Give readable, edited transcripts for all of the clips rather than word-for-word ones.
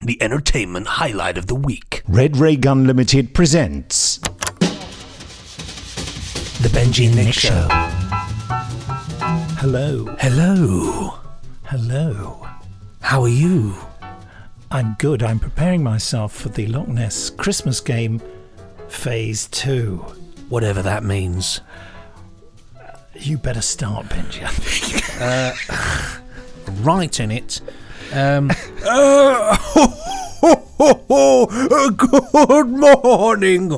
the entertainment highlight of the week. Red Ray Gun Limited presents The Benji and Nick Show. Hello. Hello. Hello. How are you? I'm good. I'm preparing myself for the Loch Ness Christmas game Phase 2. Whatever that means. You better start, Benji, I think. Right in it. Good morning.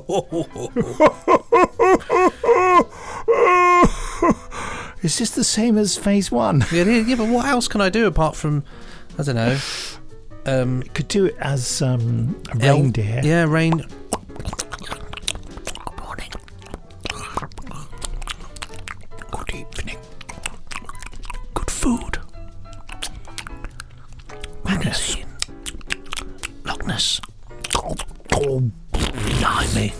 Is this the same as Phase 1? Yeah, but what else can I do apart from, I don't know. You could do it as a reindeer. Yeah, rain. Good morning. Good evening. Good food. Magazine. Loch Ness. Oh, blimey.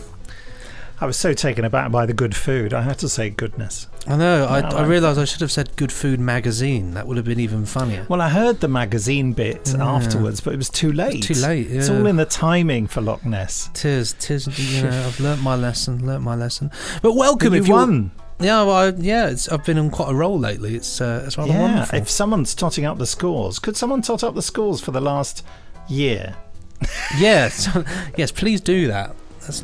I was so taken aback by the good food, I had to say goodness. I know, I realised I should have said Good Food Magazine. That would have been even funnier. Well, I heard the magazine bit afterwards, but it was too late. Too late, yeah. It's all in the timing for Loch Ness. Tis, you know, I've learnt my lesson. But welcome, but if you won. Yeah, well, I've been on quite a roll lately. It's rather wonderful. If someone's totting up the scores, could someone tot up the scores for the last year? Yes, please do that.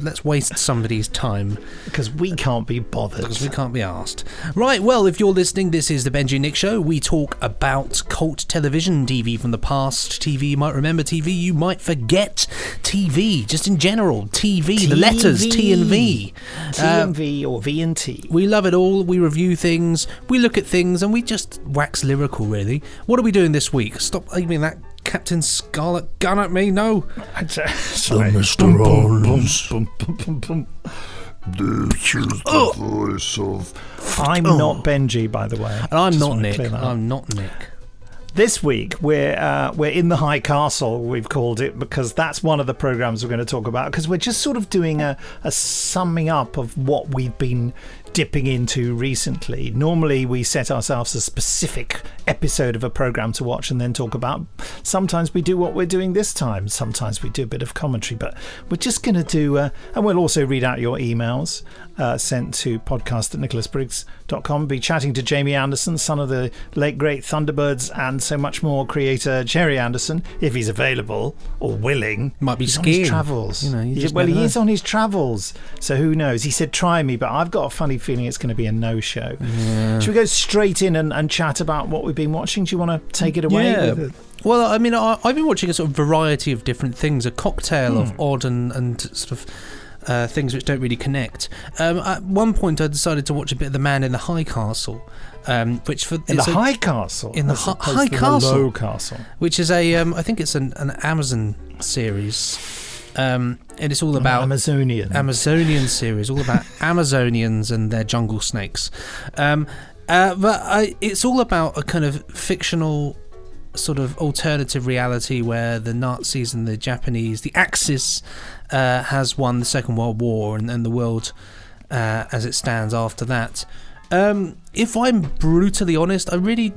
Let's waste somebody's time. Because we can't be bothered. Because we can't be asked. Right, well, if you're listening, this is the Benji and Nick Show. We talk about cult television, TV from the past, TV you might remember, TV you might forget, TV, just in general, TV. The letters, T and V. T and V or V and T. We love it all. We review things, we look at things, and we just wax lyrical, really. What are we doing this week? Stop aiming that Captain Scarlet gun at me, no. Sorry. Mr. Rollins. This is the voice of... I'm not Benji, by the way. And I'm not Nick. I'm not Nick. This week, we're in the High Castle, we've called it, because that's one of the programmes we're going to talk about, because we're just sort of doing a summing up of what we've been dipping into recently. Normally, we set ourselves a specific episode of a programme to watch and then talk about. Sometimes we do what we're doing this time. Sometimes we do a bit of commentary, but we're just going to do... and we'll also read out your emails sent to podcast@nicholasbriggs.com. Be chatting to Jamie Anderson, son of the late great Thunderbirds and so much more creator Jerry Anderson, if he's available or willing. Might be he's skiing. On his travels. You know, he is on his travels. So who knows? He said try me, but I've got a funny feeling it's going to be a no-show. Yeah. Should we go straight in and chat about what we've been watching? Do you want to take it away? Yeah. Well, I mean, I've been watching a sort of variety of different things, a cocktail of odd and sort of things which don't really connect. At one point, I decided to watch a bit of The Man in the High Castle, which for in the High Castle, in the High Castle, Low Castle, which is I think it's an Amazon series, and it's all about Amazonian series, all about Amazonians and their jungle snakes. But it's all about a kind of fictional sort of alternative reality where the Nazis and the Japanese, the Axis, has won the Second World War and the world as it stands after that. If I'm brutally honest, I really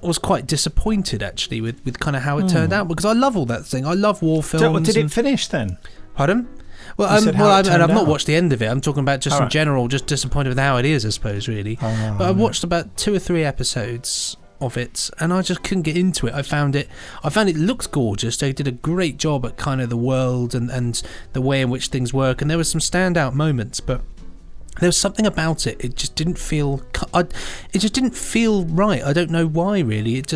was quite disappointed actually with kind of how it turned out, because I love all that thing. I love war films. Did it finish then? Pardon? Well, I've not watched the end of it. I'm talking about just in general, just disappointed with how it is, I suppose, really. But I watched about 2 or 3 episodes of it, and I just couldn't get into it. I found it looks gorgeous. They did a great job at kind of the world and the way in which things work, and there were some standout moments, but there was something about it. It just didn't feel. It just didn't feel right. I don't know why. Really, it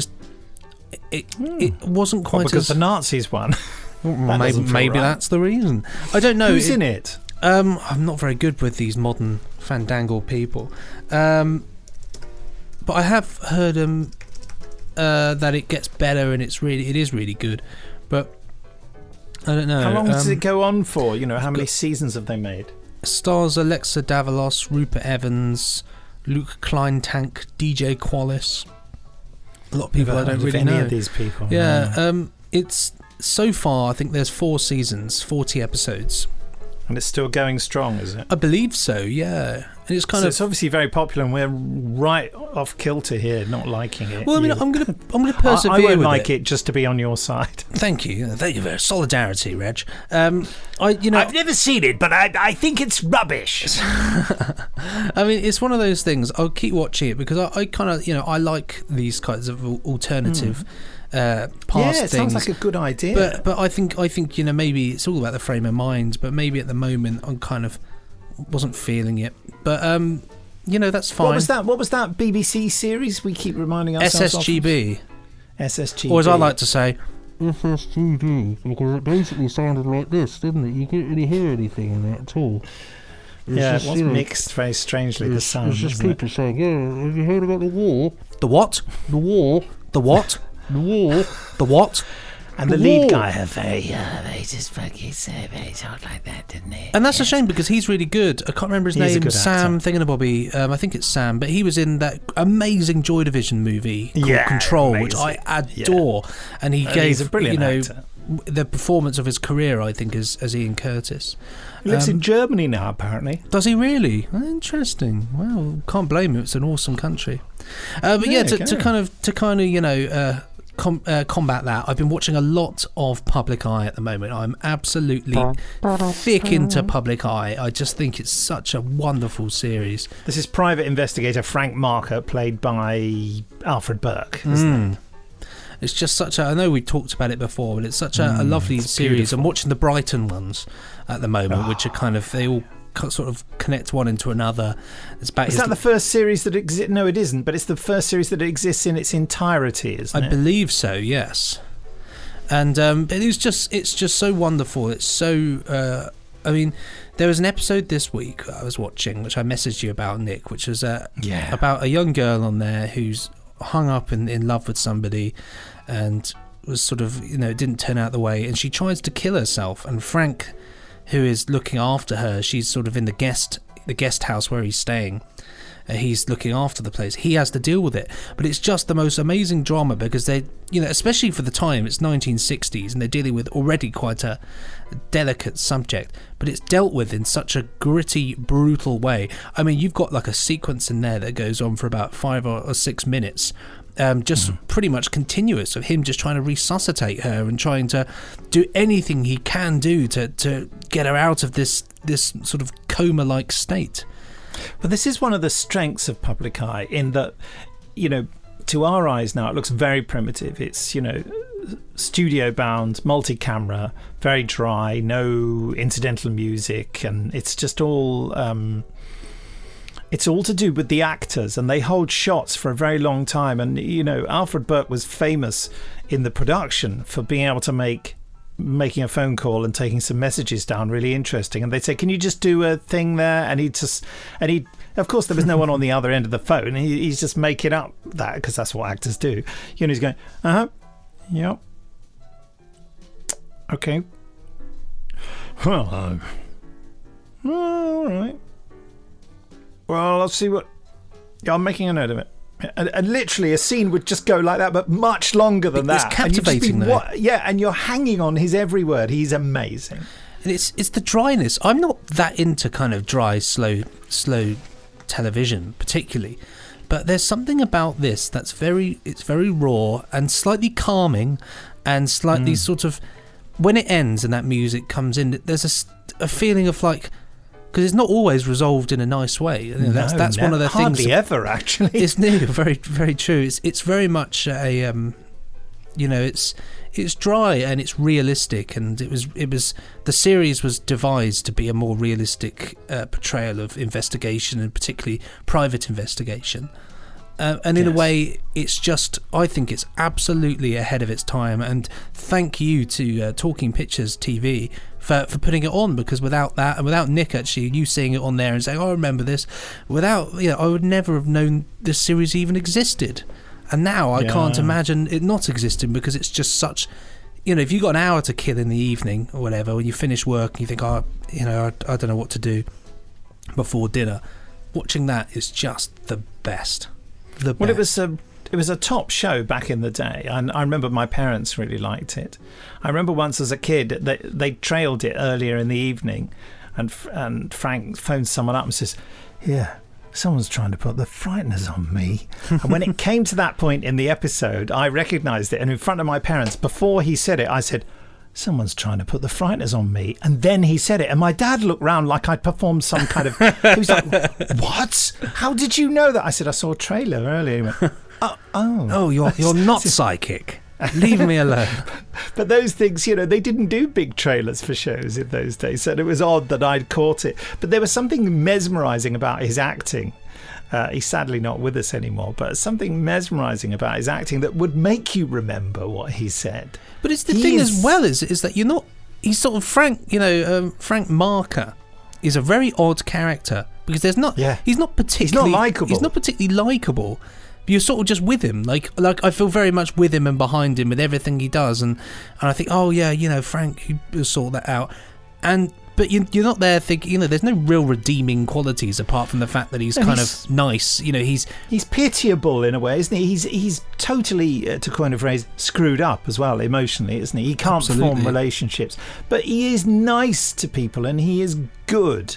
wasn't quite because the Nazis won. maybe that's the reason. I don't know. Who's in it? I'm not very good with these modern fandangle people. But I have heard that it gets better and it is really good. But I don't know. How long does it go on for? You know, how many seasons have they made? Stars Alexa Davalos, Rupert Evans, Luke Kleintank, DJ Qualis. A lot of people I don't really know. Any of these people? Yeah. It's so far. I think there's 4 seasons, 40 episodes. And it's still going strong, is it? I believe so, yeah. And it's it's obviously very popular, and we're right off kilter here, not liking it. Well, I mean, I'm gonna persevere. I won't with like it just to be on your side. Thank you very solidarity, Reg. I've never seen it, but I think it's rubbish. I mean, it's one of those things. I'll keep watching it because I kind of, I like these kinds of alternative. Past it sounds like a good idea. But I think maybe it's all about the frame of mind. But maybe at the moment I'm kind of wasn't feeling it. But that's fine. What was that BBC series we keep reminding ourselves SSGB. of? SSGB. Or as I like to say, SSGB, because it basically sounded like this, didn't it? You couldn't really hear anything in it at all. It was mixed very strangely, the sound. It's just people saying, have you heard about the war? The what? The war. The what? The war. The what? And the lead guy had they just fucking said very talk like that, didn't he? And that's a shame because he's really good. I can't remember his name. Sam actor. Thingamabobby. I think it's Sam, but he was in that amazing Joy Division movie called Control, amazing. which I adore. Yeah. And he gave he's a brilliant actor. The performance of his career, I think, as Ian Curtis. He lives in Germany now, apparently. Does he really? Interesting. Well, can't blame him. It's an awesome country. But to kind of combat that, I've been watching a lot of Public Eye at the moment. I'm absolutely thick into Public Eye. I just think it's such a wonderful series. This is private investigator Frank Marker, played by Alfred Burke, isn't it? It's just I know we talked about it before, but it's such a lovely series. Beautiful. I'm watching the Brighton ones at the moment, which are they all sort of connect one into another. Is that the first series that exists? No, it isn't, but it's the first series that exists in its entirety, isn't it? I believe so, yes. And it's just so wonderful. It's so I mean, there was an episode this week I was watching, which I messaged you about, Nick, which was about a young girl on there who's hung up in love with somebody and was sort of, didn't turn out the way, and she tries to kill herself, and Frank, who is looking after her, she's sort of in the guest house where he's staying. He's looking after the place. He has to deal with it. But it's just the most amazing drama because they, especially for the time, it's 1960s and they're dealing with already quite a delicate subject, but it's dealt with in such a gritty, brutal way. I mean, you've got like a sequence in there that goes on for about 5 or 6 minutes. Pretty much continuous of him just trying to resuscitate her and trying to do anything he can do to get her out of this sort of coma-like state. Well, this is one of the strengths of Public Eye in that, to our eyes now, it looks very primitive. It's, studio bound, multi-camera, very dry, no incidental music, and it's just all... it's all to do with the actors, and they hold shots for a very long time. And, Alfred Burke was famous in the production for being able to making a phone call and taking some messages down really interesting. And they'd say, can you just do a thing there? And he'd of course, there was no one on the other end of the phone. He's just making up that because that's what actors do. He's going, yep. Okay. Well, all right. Well, I'll see what... Yeah, I'm making a note of it. And literally a scene would just go like that, but much longer than that. It's captivating, though. And you're hanging on his every word. He's amazing. And it's the dryness. I'm not that into kind of dry, slow television, particularly. But there's something about this that's very raw and slightly calming and slightly sort of... When it ends and that music comes in, there's a feeling of like... Because it's not always resolved in a nice way. That's one of the things. Hardly ever, actually. It's new, very, very true. It's very much a, it's dry and it's realistic, and it was the series was devised to be a more realistic portrayal of investigation, and particularly private investigation. And in a way, it's just, I think it's absolutely ahead of its time. And thank you to Talking Pictures TV for putting it on, because without that, and without Nick actually, you seeing it on there and saying, oh, I remember this, I would never have known this series even existed. And now I can't imagine it not existing, because it's just such, if you've got an hour to kill in the evening or whatever, when you finish work and you think, I don't know what to do before dinner, watching that is just the best. Well, it was a top show back in the day. I remember my parents really liked it. I remember once as a kid they trailed it earlier in the evening, and Frank phones someone up and says, "Yeah, someone's trying to put the frighteners on me." And when it came to that point in the episode, I recognised it, and in front of my parents, before he said it, I said, "Someone's trying to put the frighteners on me." And then he said it, and my dad looked round like I'd performed some kind of... He was like, "What? How did you know that?" I said, "I saw a trailer earlier." He went, "Oh, you're not psychic. Leave me alone." But those things, they didn't do big trailers for shows in those days, so it was odd that I'd caught it. But there was something mesmerising about his acting. He's sadly not with us anymore, but something mesmerising about his acting that would make you remember what he said. But it's the thing as well is that you're not... He's sort of Frank, Frank Marker is a very odd character because he's not particularly... He's not likeable. He's not particularly likeable. You're sort of just with him, like I feel very much with him and behind him with everything he does, and I think, oh yeah, Frank, he'll sort that out, but you're not there thinking, there's no real redeeming qualities apart from the fact that he's kind of nice, he's pitiable in a way, isn't he? He's totally, to coin a phrase, screwed up as well emotionally, isn't he? He can't form relationships, but he is nice to people and he is good.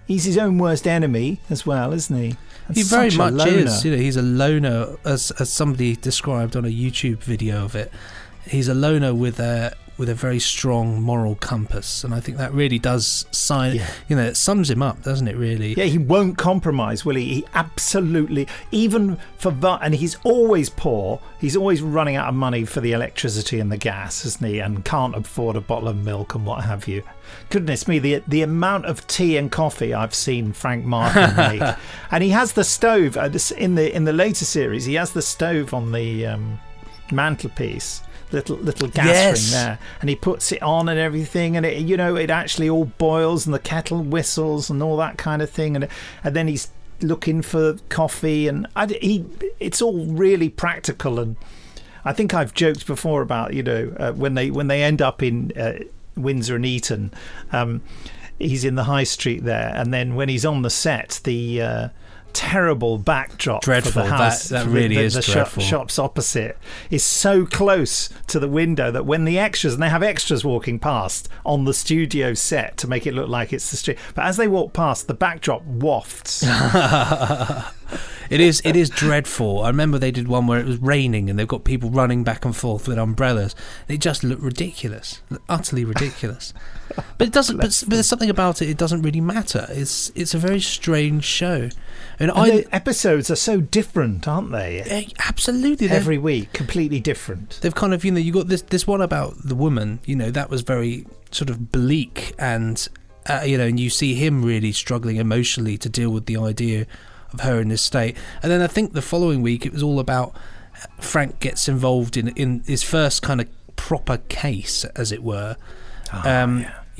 He's his own worst enemy as well, isn't he? He very much is. He's a loner, as somebody described on a YouTube video of it. He's a loner with a very strong moral compass, and I think that really does it sums him up, doesn't it? Really. Yeah, he won't compromise, will he? He absolutely, even for that, and he's always poor. He's always running out of money for the electricity and the gas, isn't he? And can't afford a bottle of milk and what have you. Goodness me, the amount of tea and coffee I've seen Frank Martin make. And he has the stove in the later series. He has the stove on the mantelpiece, little gas ring there, and he puts it on and everything, and it actually all boils and the kettle whistles and all that kind of thing, and then he's looking for coffee, and it's all really practical. And I think I've joked before about when they end up in Windsor and Eton, he's in the high street there, and then when he's on the set, the terrible backdrop for the house, that really is dreadful. Shops opposite is so close to the window that when the extras, and they have extras walking past on the studio set to make it look like it's the street, but as they walk past, the backdrop wafts. It is dreadful. I remember they did one where it was raining and they've got people running back and forth with umbrellas. It just looked ridiculous, utterly ridiculous. But it doesn't. But there's something about it. It doesn't really matter. It's a very strange show, and the episodes are so different, aren't they? Absolutely, every week, completely different. They've kind of you got this one about the woman. That was very sort of bleak, and and you see him really struggling emotionally to deal with the idea of her in this state. And then I think the following week it was all about Frank gets involved in his first kind of proper case, as it were.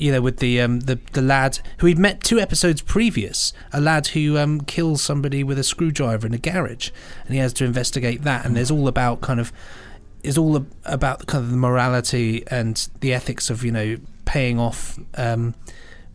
With the lad who he'd met 2 episodes previous, a lad who kills somebody with a screwdriver in a garage, and he has to investigate that. And there's all about the morality and the ethics of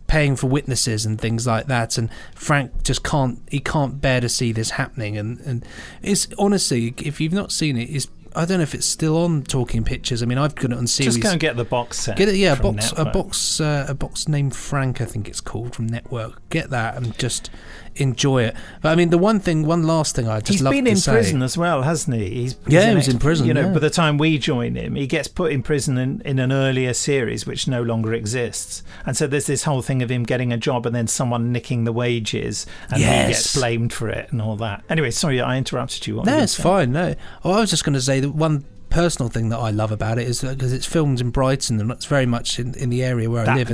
paying for witnesses and things like that, and Frank just can't bear to see this happening, and it's honestly, if you've not seen it, I don't know if it's still on Talking Pictures. I mean, I've got it on series. Just go and get the box set. Get it, a box named Frank, I think it's called, from Network. Get that and just enjoy it. But I mean, one last thing I just love to say. He's been in prison as well, hasn't he? He was in prison. By the time we join him, he gets put in prison in an earlier series which no longer exists. And so there's this whole thing of him getting a job and then someone nicking the wages, and he gets blamed for it and all that. Anyway, sorry, I interrupted you. No, it's fine. No, I was just going to say that one personal thing that I love about it is that because it's filmed in Brighton, and it's very much in the area where I live. That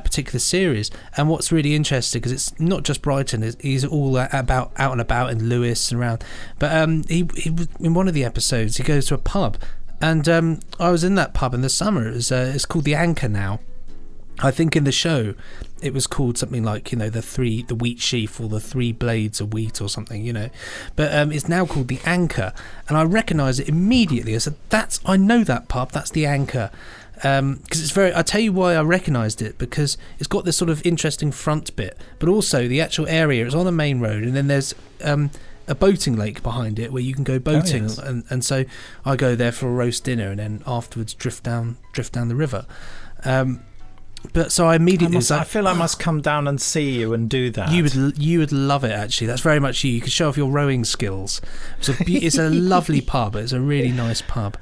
particular series. And what's really interesting, because it's not just Brighton, he's all out and about in Lewis and around. But he in one of the episodes, he goes to a pub, and I was in that pub in the summer. It's called the Anchor now. I think in the show it was called something like the wheat sheaf, or the 3 blades of wheat or something, but it's now called the Anchor, and I recognise it immediately. I said, I know that pub, that's the Anchor, because it's I tell you why I recognised it, because it's got this sort of interesting front bit, but also the actual area is on a main road, and then there's a boating lake behind it where you can go boating, and so I go there for a roast dinner and then afterwards drift down the river. But so I immediately I feel I must come down and see you and do that. You would love it, actually. That's very much you. You could show off your rowing skills. It's a lovely pub. It's a really nice pub.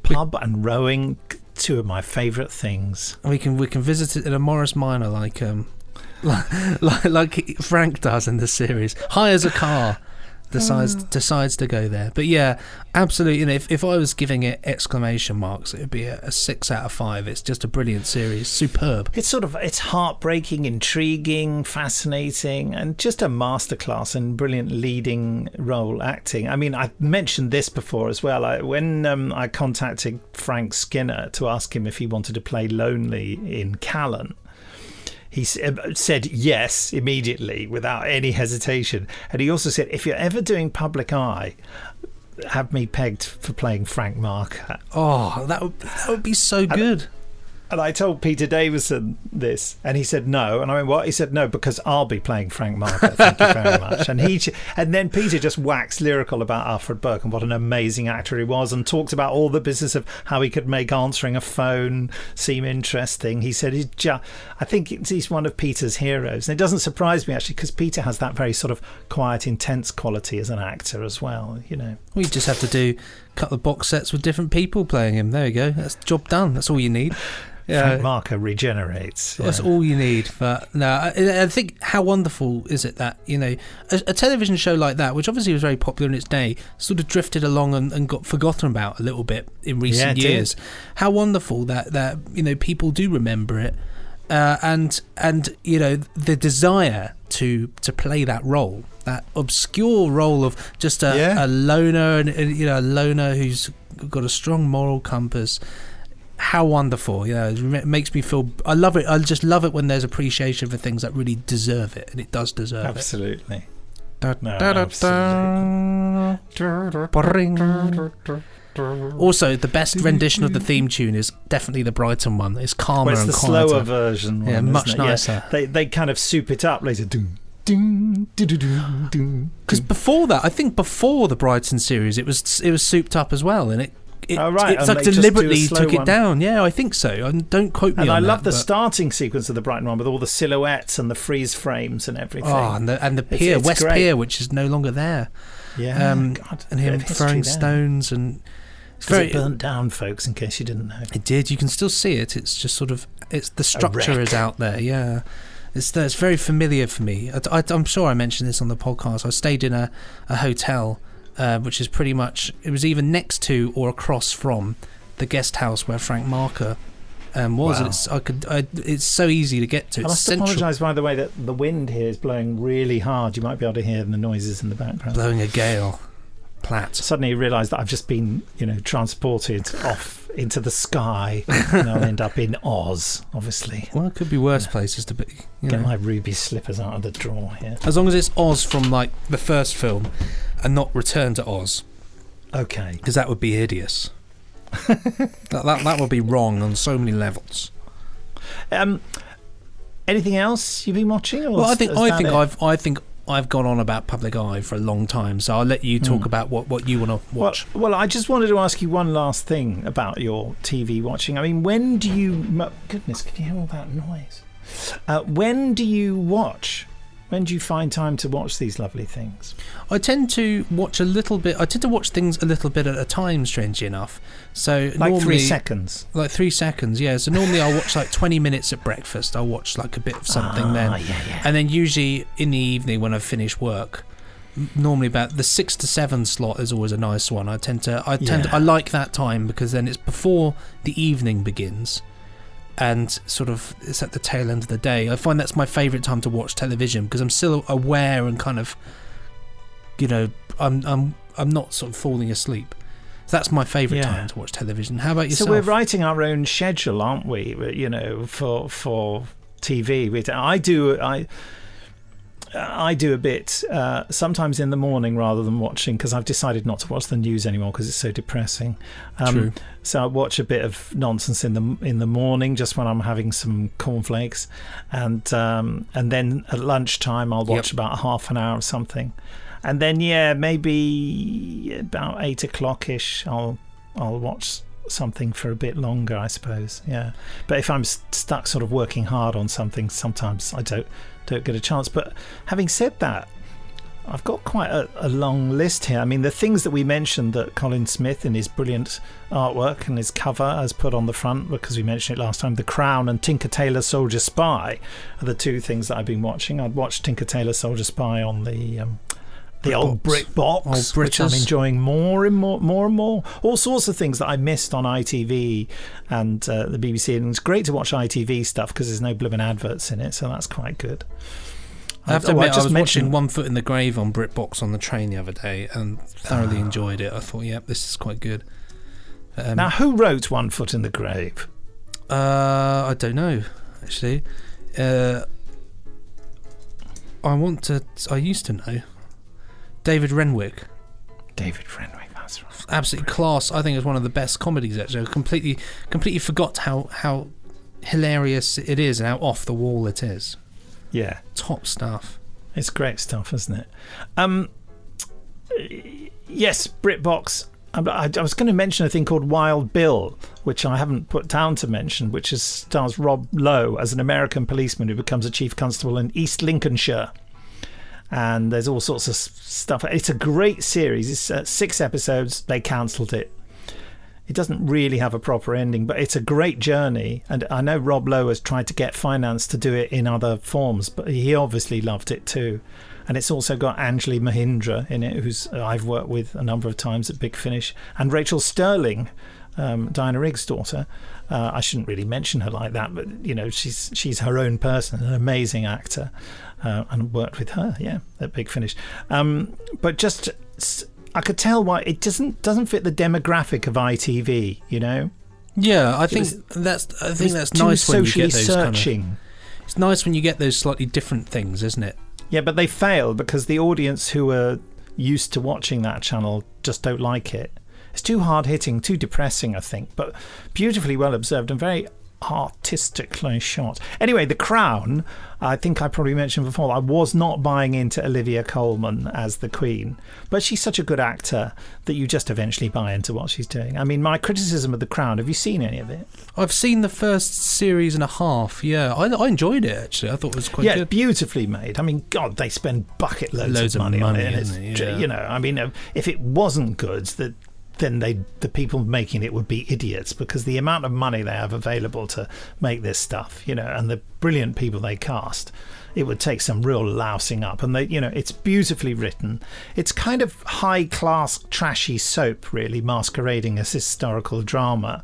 Pub and rowing, two of my favourite things. We can visit it in a Morris Minor like Frank does in the series. Hires a car. Decides to go there. But yeah, absolutely. If I was giving it exclamation marks, it would be a 6 out of 5. It's just a brilliant series. Superb. It's heartbreaking, intriguing, fascinating, and just a masterclass in brilliant leading role acting. I mean, I mentioned this before as well. When I contacted Frank Skinner to ask him if he wanted to play Lonely in Callan, he said yes immediately without any hesitation. And he also said, if you're ever doing Public Eye, have me pegged for playing Frank Marker. Oh, that would be so good. And I told Peter Davison this, and he said no. And I went, what? He said no, because I'll be playing Frank Marker. Thank you very much. And then Peter just waxed lyrical about Alfred Burke and what an amazing actor he was, and talked about all the business of how he could make answering a phone seem interesting. He said I think he's one of Peter's heroes. And it doesn't surprise me, actually, because Peter has that very sort of quiet, intense quality as an actor as well. We just have to do a couple of box sets with different people playing him. There you go. That's the job done. That's all you need. Frank Marker regenerates. That's all you need. But no, I think how wonderful is it that a television show like that, which obviously was very popular in its day, sort of drifted along and got forgotten about a little bit in recent years. How wonderful that people do remember it, and the desire to play that role, that obscure role of just a loner, and a loner who's got a strong moral compass. How wonderful. It makes me feel, I love it. I just love it when there's appreciation for things that really deserve it, and it does deserve it. Absolutely. Also, the best rendition of the theme tune is definitely the Brighton one. It's calmer and it's the quieter. slower version one, much nicer. They kind of soup it up later. Because before that, I think before the Brighton series, it was souped up as well, and it's like deliberately took it down. Yeah, I think so. Don't quote me on that. And I love the starting sequence of the Brighton one with all the silhouettes and the freeze frames and everything. Oh, and the pier, West great. Pier, which is no longer there. Yeah, and him throwing stones and. It burnt down, folks, in case you didn't know. It did. You can still see it. It's just sort of the structure is out there. Yeah, it's very familiar for me. I'm sure I mentioned this on the podcast. I stayed in a hotel. Which is pretty much, it was either next to or across from the guest house where Frank Marker was. Wow. It's so easy to get to. I must apologise, by the way, that the wind here is blowing really hard. You might be able to hear the noises in the background. Blowing a gale. Platt. Suddenly you realise that I've just been, transported off into the sky, and I'll end up in Oz, obviously. Well, it could be worse places to be. Get my ruby slippers out of the drawer here. As long as it's Oz from like the first film, and not Return to Oz. Okay. Because that would be hideous. that would be wrong on so many levels. Anything else you've been watching? Or well, I think I've gone on about Public Eye for a long time, so I'll let you talk about what you want to watch. Well, I just wanted to ask you one last thing about your TV watching. I mean, when do you... Goodness, can you hear all that noise? When do you watch? When do you find time to watch these lovely things? I tend to watch a little bit. I tend to watch things a little bit at a time, strangely enough. So like normally, 3 seconds? Like 3 seconds, yeah. So normally I'll watch like 20 minutes at breakfast. I'll watch like a bit of something then. Yeah. And then usually in the evening when I've finished work, normally about the 6 to 7 slot is always a nice one. I like that time because then it's before the evening begins. And sort of it's at the tail end of the day. I find that's my favourite time to watch television because I'm still aware and kind of, I'm not sort of falling asleep. So that's my favourite time to watch television. How about yourself? So we're writing our own schedule, aren't we? For TV. I do a bit sometimes in the morning rather than watching because I've decided not to watch the news anymore because it's so depressing. True. So I watch a bit of nonsense in the morning just when I'm having some cornflakes, and then at lunchtime I'll watch about half an hour of something. And then maybe about 8 o'clock-ish I'll watch something for a bit longer, I suppose. Yeah, but if I'm stuck sort of working hard on something, sometimes I don't get a chance. But having said that, I've got quite a long list here. I mean, the things that we mentioned that Colin Smith in his brilliant artwork and his cover has put on the front, because we mentioned it last time, The Crown and Tinker Tailor Soldier Spy are the two things that I've been watching. I'd watched Tinker Tailor Soldier Spy on the old brick box, which I'm enjoying more and more. All sorts of things that I missed on ITV and the BBC, and it's great to watch ITV stuff because there's no blooming adverts in it, so that's quite good. I have to admit, I was watching One Foot in the Grave on BritBox on the train the other day and thoroughly enjoyed it. I thought, this is quite good. Now, who wrote One Foot in the Grave? I don't know, actually. I used to know. David Renwick, that's right. Absolutely class. I think it's one of the best comedies, actually. I completely forgot how hilarious it is and how off the wall it is. Yeah. Top stuff. It's great stuff, isn't it? Yes, BritBox. I was going to mention a thing called Wild Bill, which I haven't put down to mention, which stars Rob Lowe as an American policeman who becomes a chief constable in East Lincolnshire. And there's all sorts of stuff. It's a great series. It's 6 episodes. They cancelled it. It doesn't really have a proper ending, but it's a great journey. And I know Rob Lowe has tried to get finance to do it in other forms, but he obviously loved it too. And it's also got Anjali Mahindra in it, who's I've worked with a number of times at Big Finish, and Rachel Sterling, Diana Rigg's daughter. I shouldn't really mention her like that, but she's her own person, an amazing actor, and worked with her, at Big Finish. But just I could tell why it doesn't fit the demographic of ITV, Yeah, I think that's nice when you get those searching. It's nice when you get those slightly different things, isn't it? Yeah, but they fail because the audience who are used to watching that channel just don't like it. It's too hard-hitting, too depressing, I think, but beautifully well observed and very artistically shot. Anyway, The Crown, I think I probably mentioned before, I was not buying into Olivia Colman as the Queen, but she's such a good actor that you just eventually buy into what she's doing. I mean, my criticism of The Crown, have you seen any of it? I've seen the first series and a half, I enjoyed it, actually. I thought it was quite good. Yeah, beautifully made. I mean, God, they spend bucket loads of money on it. I mean, if it wasn't good, then the people making it would be idiots, because the amount of money they have available to make this stuff, and the brilliant people they cast, it would take some real lousing up. And it's beautifully written. It's kind of high class trashy soap, really, masquerading as historical drama.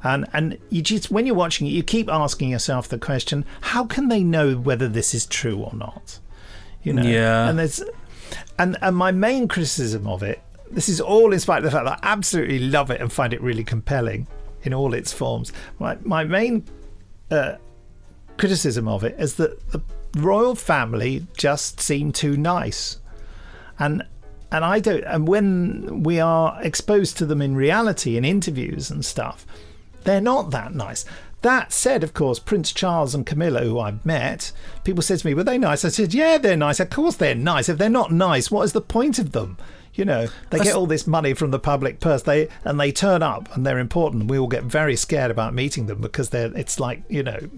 And you just, when you're watching it, you keep asking yourself the question, how can they know whether this is true or not? Yeah. And my main criticism of it, this is all in spite of the fact that I absolutely love it and find it really compelling in all its forms. My main criticism of it is that the royal family just seem too nice, and I don't. And when we are exposed to them in reality, in interviews and stuff, they're not that nice. That said, of course, Prince Charles and Camilla, who I've met, people said to me, were they nice? I said, yeah, they're nice. Of course they're nice. If they're not nice, what is the point of them? They get all this money from the public purse, they turn up and they're important. We all get very scared about meeting them because it's like,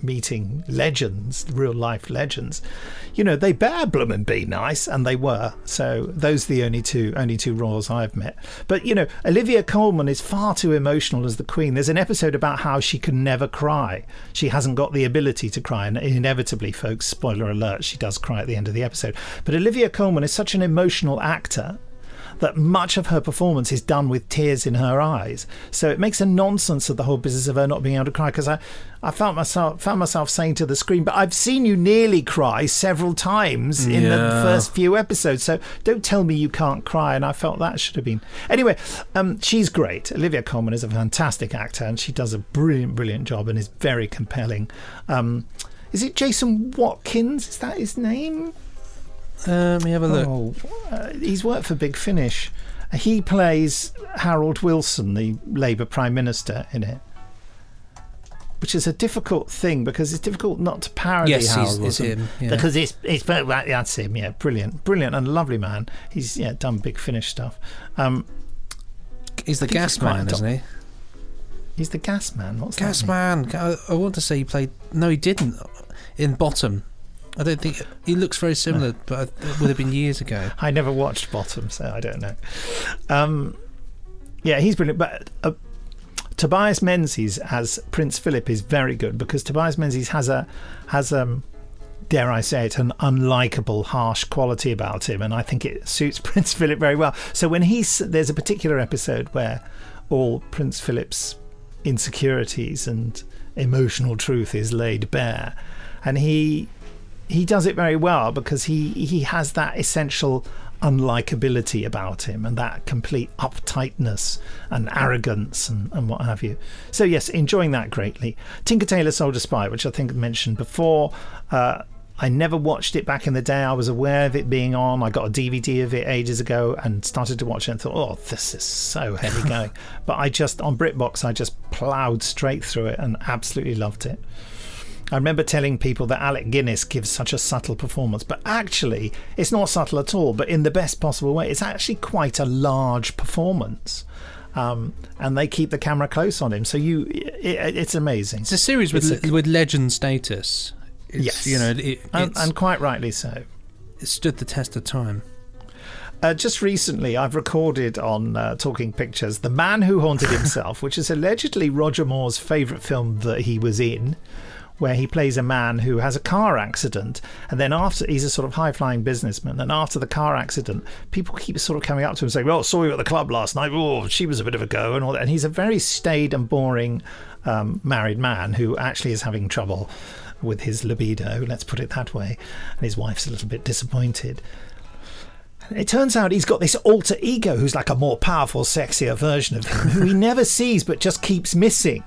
meeting legends, real life legends. They better bloomin' be nice, and they were. So those are the only two royals I've met. But Olivia Colman is far too emotional as the Queen. There's an episode about how she can never cry. She hasn't got the ability to cry, and inevitably, folks, spoiler alert, she does cry at the end of the episode. But Olivia Colman is such an emotional actor that much of her performance is done with tears in her eyes. So it makes a nonsense of the whole business of her not being able to cry, because I found myself saying to the screen, but I've seen you nearly cry several times in the first few episodes, so don't tell me you can't cry. And I felt that should have been... Anyway, she's great. Olivia Colman is a fantastic actor, and she does a brilliant job and is very compelling. Is it Jason Watkins? Is that his name? Let me have a look. He's worked for Big Finish. He plays Harold Wilson, the Labour Prime Minister, in it. which is a difficult thing because it's difficult not to parody. Yes, it's him. Yeah. Because it's that's him. Yeah, brilliant and lovely man. He's done Big Finish stuff. He's the gas man, isn't he? He's the gas man. What's gas that man? I want to say he played. No, he didn't. In Bottom. I don't think he looks very similar, but it would have been years ago. I never watched Bottom, so I don't know. Yeah, he's brilliant. But Tobias Menzies as Prince Philip is very good because Tobias Menzies has dare I say it, an unlikable, harsh quality about him, and I think it suits Prince Philip very well. So when there's a particular episode where all Prince Philip's insecurities and emotional truth is laid bare, and he does it very well because he has that essential unlikability about him and that complete uptightness and arrogance and what have you. So yes, enjoying that greatly. Tinker Tailor Soldier Spy, which I think I mentioned before, I never watched it back in the day. I was aware of it being on. I got a DVD of it ages ago and started to watch it and thought, oh, this is so heavy going. But on BritBox, I just ploughed straight through it and absolutely loved it. I remember telling people that Alec Guinness gives such a subtle performance, but actually it's not subtle at all, but in the best possible way. It's actually quite a large performance. And they keep the camera close on him, so it's amazing. It's a series with legend status. Yes, and quite rightly so. It stood the test of time. Just recently, I've recorded on Talking Pictures The Man Who Haunted Himself, which is allegedly Roger Moore's favourite film that he was in, where he plays a man who has a car accident, and then after, he's a sort of high-flying businessman, and after the car accident, people keep sort of coming up to him saying, well, saw you at the club last night, oh, she was a bit of a go, and all that. And he's a very staid and boring married man who actually is having trouble with his libido, let's put it that way, and his wife's a little bit disappointed. And it turns out he's got this alter ego who's like a more powerful, sexier version of him, who he never sees but just keeps missing.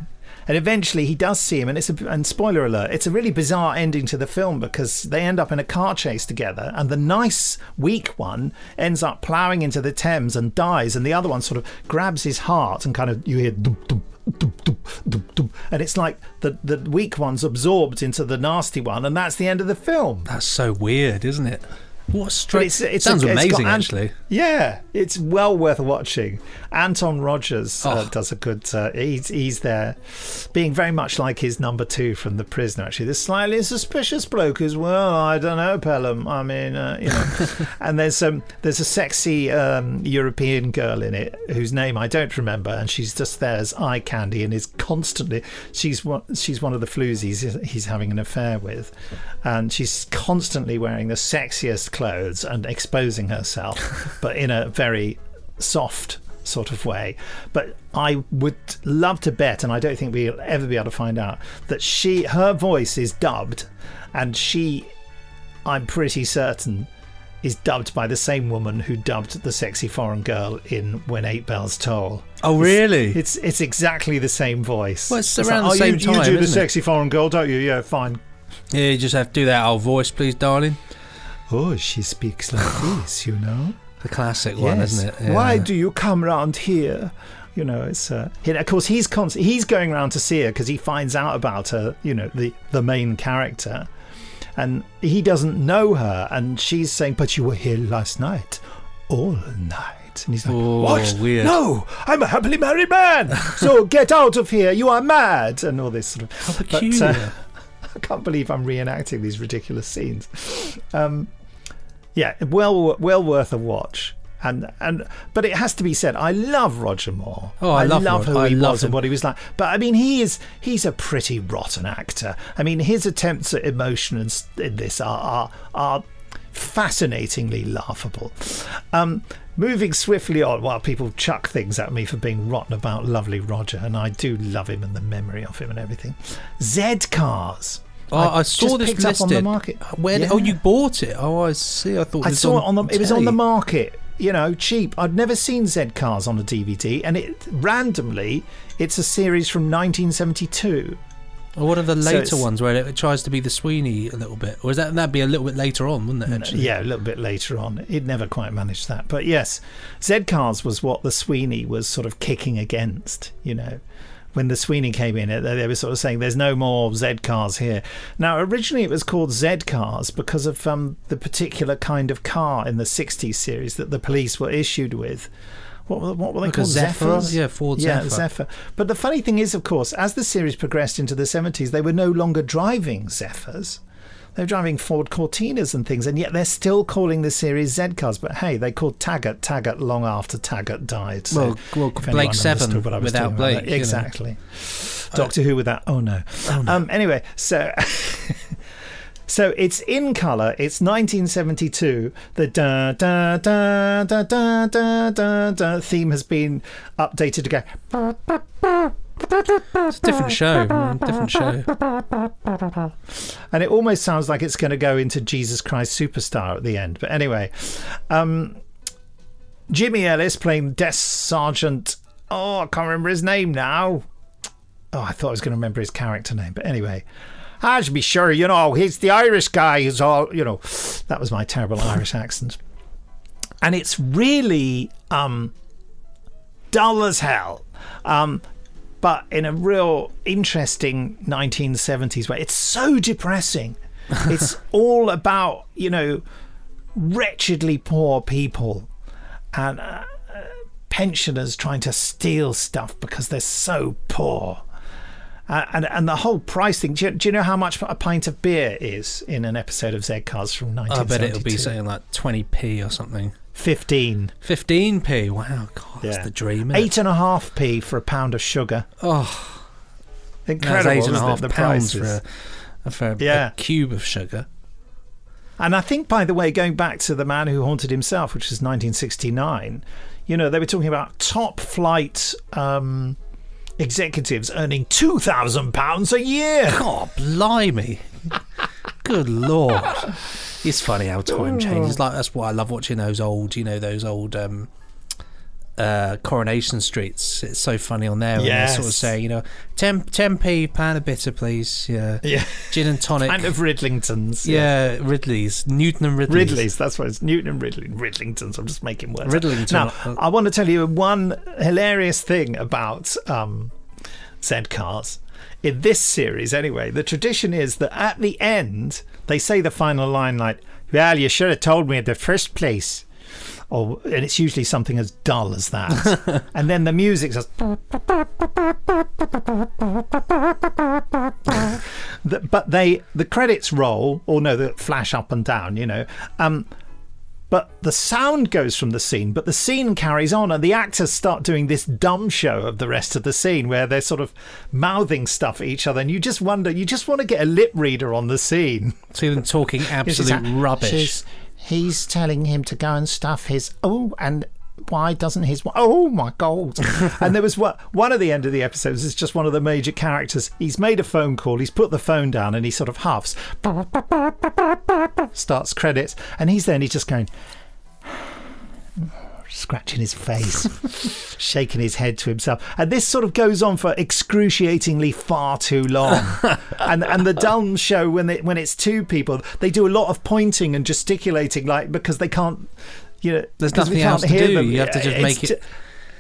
And eventually he does see him, and spoiler alert, it's a really bizarre ending to the film because they end up in a car chase together, and the nice, weak one ends up ploughing into the Thames and dies, and the other one sort of grabs his heart and kind of, you hear dum, dum, dum, dum, dum, dum, and it's like the weak one's absorbed into the nasty one, and that's the end of the film. That's so weird, isn't it? What strange. It sounds amazing, actually. Yeah, it's well worth watching. Anton Rogers does a good. He's there, being very much like his number two from The Prisoner. Actually, this slightly suspicious bloke as well. I don't know, Pelham. I mean, And there's a sexy European girl in it whose name I don't remember, and she's just there as eye candy and is constantly. She's one of the floozies he's having an affair with, and she's constantly wearing the sexiest clothes and exposing herself, but in a very soft sort of way. But I would love to bet, and I don't think we'll ever be able to find out, that her voice is dubbed, and I'm pretty certain, is dubbed by the same woman who dubbed the sexy foreign girl in When 8 Bells Toll. Oh, really? It's exactly the same voice. Well, it's around the same time, you do the isn't sexy foreign girl, don't you? Yeah, fine. Yeah, you just have to do that old voice, please, darling. Oh, she speaks like this, you know. The classic one, isn't it? Yeah. Why do you come round here? You know, it's of course he's going around to see her because he finds out about her. You know, the main character, and he doesn't know her, and she's saying, "But you were here last night, all night." And he's like, "What? Weird. No, I'm a happily married man. So get out of here. You are mad," and all this sort of. How peculiar. I can't believe I'm reenacting these ridiculous scenes. Yeah, well worth a watch. But it has to be said, I love Roger Moore. Oh, I love who he was and what he was like. But I mean, he's a pretty rotten actor. I mean, his attempts at emotion in this are fascinatingly laughable. Moving swiftly on while people chuck things at me for being rotten about lovely Roger, and I do love him and the memory of him and everything. Z-Cars. I saw this listed. Up on the market. Oh, you bought it? Oh, I see. I thought I saw it on the. It was on the market. You know, cheap. I'd never seen Z-Cars on a DVD, and it's a series from 1972. Or one of the later ones where it tries to be the Sweeney a little bit, or is that'd be a little bit later on, wouldn't it? Actually, yeah, a little bit later on. It never quite managed that, but yes, Z-Cars was what the Sweeney was sort of kicking against. You know, when the Sweeney came in, they were sort of saying there's no more Z cars here. Now, originally it was called Z cars because of the particular kind of car in the 60s series that the police were issued with. What were they called? Zephyrs? Yeah, Ford Zephyr. Yeah, Zephyr. But the funny thing is, of course, as the series progressed into the 70s, they were no longer driving Zephyrs. They were driving Ford Cortinas and things, and yet they're still calling the series Z cars. But hey, they called Taggart long after Taggart died. So well Blake 7 without Blake. Exactly. Doctor Who without... Oh, no. Anyway, so... So it's in colour. It's 1972. The da da da da da da da da theme has been updated to go. It's a different show. Different show. And it almost sounds like it's going to go into Jesus Christ Superstar at the end. But anyway, Jimmy Ellis playing Desk Sergeant. Oh, I can't remember his name now. Oh, I thought I was going to remember his character name. But anyway. As be sure, he's the Irish guy who's all, that was my terrible Irish accent. And it's really dull as hell, but in a real interesting 1970s way. It's so depressing. It's all about, wretchedly poor people and pensioners trying to steal stuff because they're so poor. And the whole price thing. Do you know how much a pint of beer is in an episode of Z Cars from 1972? I bet it'll be something like 20p or something. 15p. Wow, God, that's the dream. 8.5p for a pound of sugar. Oh, incredible! That's £8.5 for a cube of sugar. And I think, by the way, going back to The Man Who Haunted Himself, which is 1969, they were talking about top flight. Executives earning £2,000 a year. God, blimey! Good Lord! It's funny how time changes. Like that's why I love watching those old, Coronation Streets. It's so funny on there when they sort of say, 10p pound of bitter, please. Yeah. Gin and tonic. Kind of Ridlingtons. Yeah, Ridley's. Newton and Ridley's. Ridley's, that's what it's. Newton and Ridlingtons. I'm just making words. Ridlington. Now, I want to tell you one hilarious thing about Z Cars. In this series, anyway, the tradition is that at the end, they say the final line like, well, you should have told me in the first place. And it's usually something as dull as that. And then the music says... But the credits roll, or no, they flash up and down, but the sound goes from the scene, but the scene carries on, and the actors start doing this dumb show of the rest of the scene where they're sort of mouthing stuff at each other, and you just wonder, you just want to get a lip reader on the scene. See them talking absolute rubbish. He's telling him to go and stuff his... Oh, and why doesn't his... Oh, my God. And there was one of the end of the episodes is just one of the major characters. He's made a phone call. He's put the phone down and he sort of huffs. Starts credits. And he's there and he's just going... Scratching his face, shaking his head to himself, and this sort of goes on for excruciatingly far too long. and the dumb show when it's two people, they do a lot of pointing and gesticulating, like because they can't, there's nothing else to do. You have to just make it.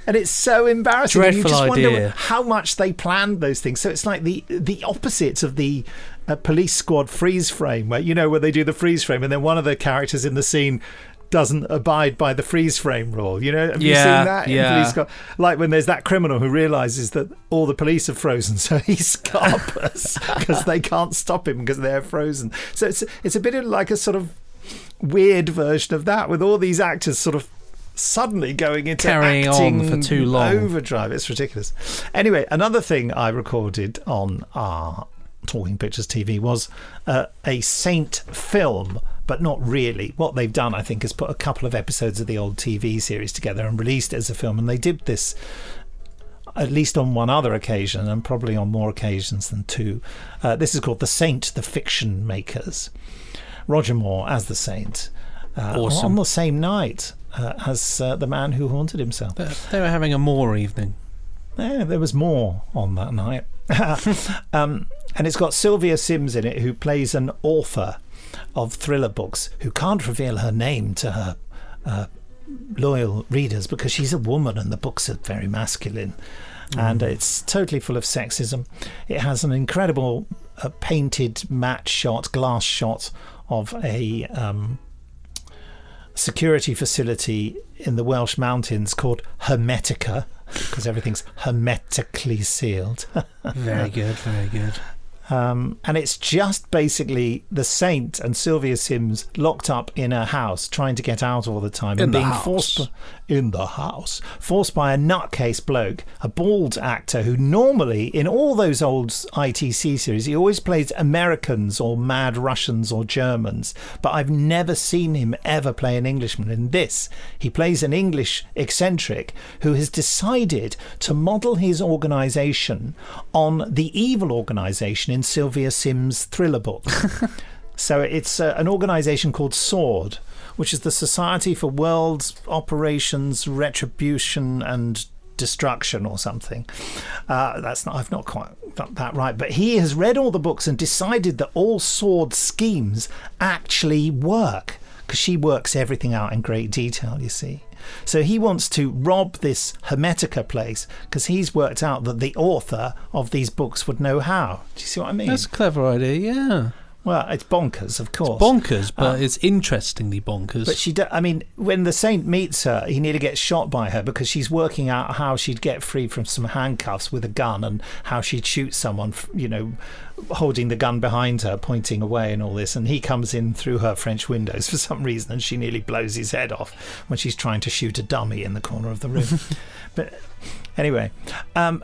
And it's so embarrassing. Dreadful you just idea. Wonder how much they planned those things. So it's like the opposite of the Police Squad freeze frame, where they do the freeze frame, and then one of the characters in the scene doesn't abide by the freeze frame rule. Have you seen that? Yeah. Like when there's that criminal who realises that all the police are frozen, so he scarpers because they can't stop him because they're frozen. So it's a bit of like a sort of weird version of that, with all these actors sort of suddenly going into carrying acting on for too long. Overdrive. It's ridiculous. Anyway, another thing I recorded on our Talking Pictures TV was a Saint film, but not really. What they've done, I think, is put a couple of episodes of the old TV series together and released it as a film. And they did this at least on one other occasion, and probably on more occasions than two. This is called The Saint, The Fiction Makers. Roger Moore as the Saint. Awesome. On the same night as The Man Who Haunted Himself. They were having a Moore evening. Yeah, there was more on that night. And it's got Sylvia Sims in it, who plays an author of thriller books who can't reveal her name to her loyal readers because she's a woman and the books are very masculine. and it's totally full of sexism. It has an incredible painted matte shot, glass shot of a security facility in the Welsh mountains called Hermetica, because everything's hermetically sealed. Very good, very good. And it's just basically the Saint and Sylvia Sims locked up in a house, trying to get out all the time, and being forced by a nutcase bloke, a bald actor who normally in all those old ITC series he always plays Americans or mad Russians or Germans, but I've never seen him ever play an Englishman. In this, he plays an English eccentric who has decided to model his organisation on the evil organisation in Sylvia Sims' thriller book. So it's an organisation called SWORD, which is the Society for World Operations, Retribution and Destruction or something. I've not quite got that right, but he has read all the books and decided that all SWORD schemes actually work, because she works everything out in great detail, you see. So he wants to rob this Hermetica place because he's worked out that the author of these books would know how. Do you see what I mean? That's a clever idea, yeah. Well, it's bonkers, of course. It's bonkers, but it's interestingly bonkers. But when the Saint meets her, he nearly gets shot by her because she's working out how she'd get free from some handcuffs with a gun and how she'd shoot someone, holding the gun behind her, pointing away and all this. And he comes in through her French windows for some reason, and she nearly blows his head off when she's trying to shoot a dummy in the corner of the room. But anyway,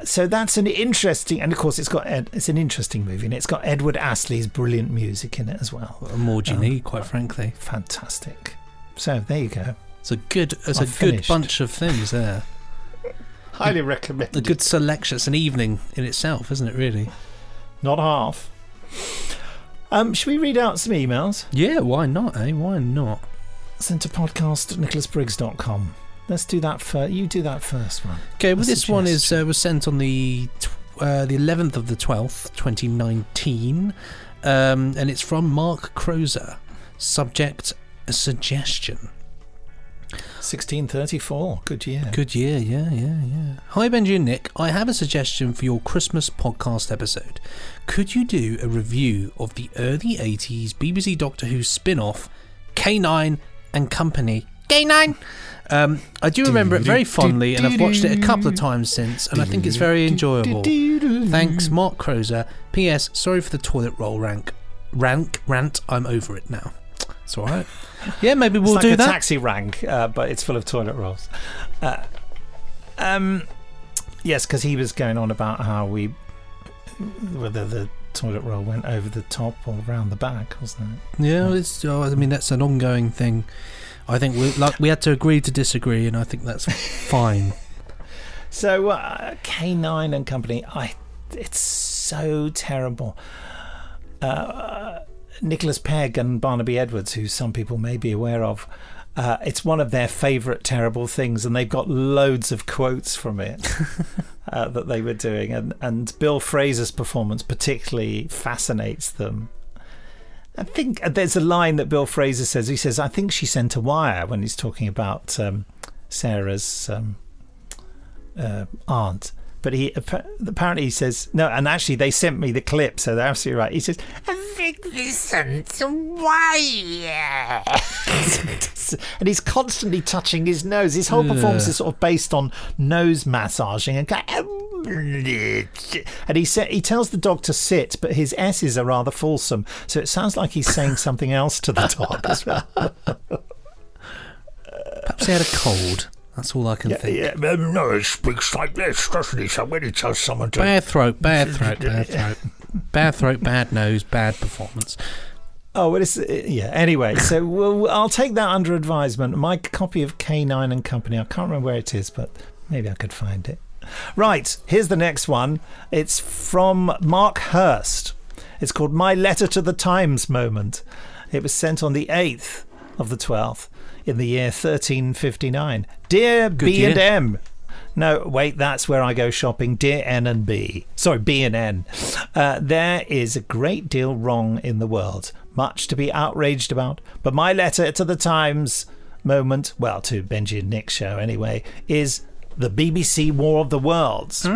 so that's an interesting, and of course it's an interesting movie, and it's got Edward Astley's brilliant music in it as well. More do you need, quite frankly. Fantastic. So there you go. It's a good bunch of things there. Highly recommend. A good selection. It's an evening in itself, isn't it? Really. Not half. Should we read out some emails? Yeah, why not? Why not? Send to podcast@nicholasbriggs.com. Let's do that first. You do that first one. Okay, well, this one was sent on the 11th of the 12th, 2019, and it's from Mark Crozer. Subject: a suggestion. 1634. Good year. Good year, yeah. Hi, Benji and Nick. I have a suggestion for your Christmas podcast episode. Could you do a review of the early 80s BBC Doctor Who spin-off, K9 and Company? K9! I do remember it very fondly, and I've watched it a couple of times since, and I think it's very enjoyable. Thanks, Mark Crozer. P.S. Sorry for the toilet roll rant. I'm over it now. It's all right. Yeah, maybe we'll do that. It's like a taxi rank, but it's full of toilet rolls. Yes, because he was going on about whether the toilet roll went over the top or around the back, wasn't it? Yeah, that's an ongoing thing. I think we had to agree to disagree, and I think that's fine. So K9 and Company, it's so terrible. Nicholas Pegg and Barnaby Edwards, who some people may be aware of, it's one of their favourite terrible things, and they've got loads of quotes from it that they were doing, and Bill Fraser's performance particularly fascinates them. I think there's a line that Bill Fraser says. He says, I think she sent a wire, when he's talking about Sarah's aunt. But apparently he says, no, and actually they sent me the clip, so they're absolutely right. He says, I think they sent a wire. And he's constantly touching his nose. His whole performance is sort of based on nose massaging and he tells the dog to sit, but his S's are rather fulsome, so it sounds like he's saying something else to the dog as well. Perhaps he had a cold. That's all I can think. Yeah, no, it speaks like this, doesn't he? So when he tells someone to... Bad throat. Bad throat, bad nose, bad performance. Oh, well, anyway, so I'll take that under advisement. My copy of K9 and Company, I can't remember where it is, but maybe I could find it. Right, here's the next one. It's from Mark Hurst. It's called My Letter to the Times Moment. It was sent on the 8th of the 12th in the year 1359. Dear B and M. No, wait, that's where I go shopping. Dear N and B. Sorry, B and N. There is a great deal wrong in the world. Much to be outraged about. But my letter to the Times moment, well, to Benji and Nick's show anyway, is the BBC War of the Worlds.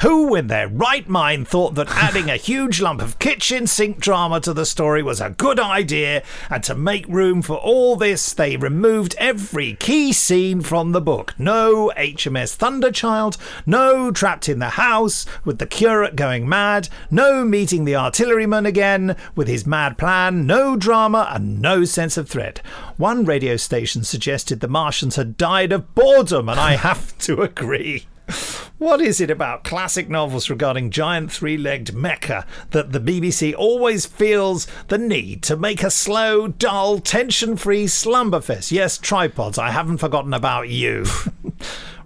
Who in their right mind thought that adding a huge lump of kitchen sink drama to the story was a good idea, and to make room for all this they removed every key scene from the book? No HMS Thunderchild, no trapped in the house with the curate going mad, no meeting the artilleryman again with his mad plan, no drama and no sense of threat. One radio station suggested the Martians had died of boredom, and I have to agree. What is it about classic novels regarding giant three-legged mecha that the BBC always feels the need to make a slow, dull, tension-free slumberfest? Yes, tripods, I haven't forgotten about you.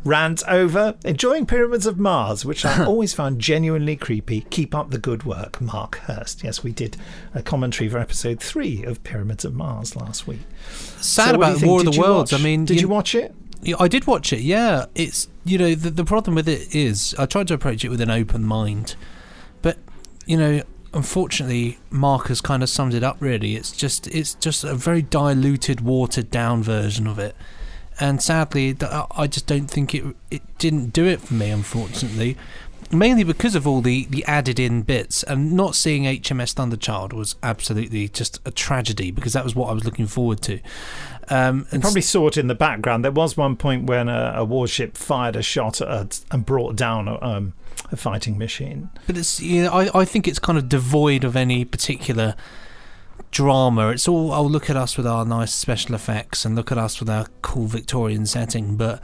Rant over. Enjoying Pyramids of Mars, which I always found genuinely creepy. Keep up the good work, Mark Hurst. Yes, we did a commentary for episode 3 of Pyramids of Mars last week. Sad about War of the Worlds. Did you watch it? I did watch it, yeah. It's, the problem with it is I tried to approach it with an open mind, but unfortunately Mark has kind of summed it up really. It's just a very diluted, watered down version of it, and sadly I just don't think it didn't do it for me, unfortunately, mainly because of all the added in bits. And not seeing HMS Thunderchild was absolutely just a tragedy, because that was what I was looking forward to. You probably saw it in the background. There was one point when a warship fired a shot and brought down a fighting machine. But it's I think it's kind of devoid of any particular drama. It's all, oh, look at us with our nice special effects, and look at us with our cool Victorian setting, but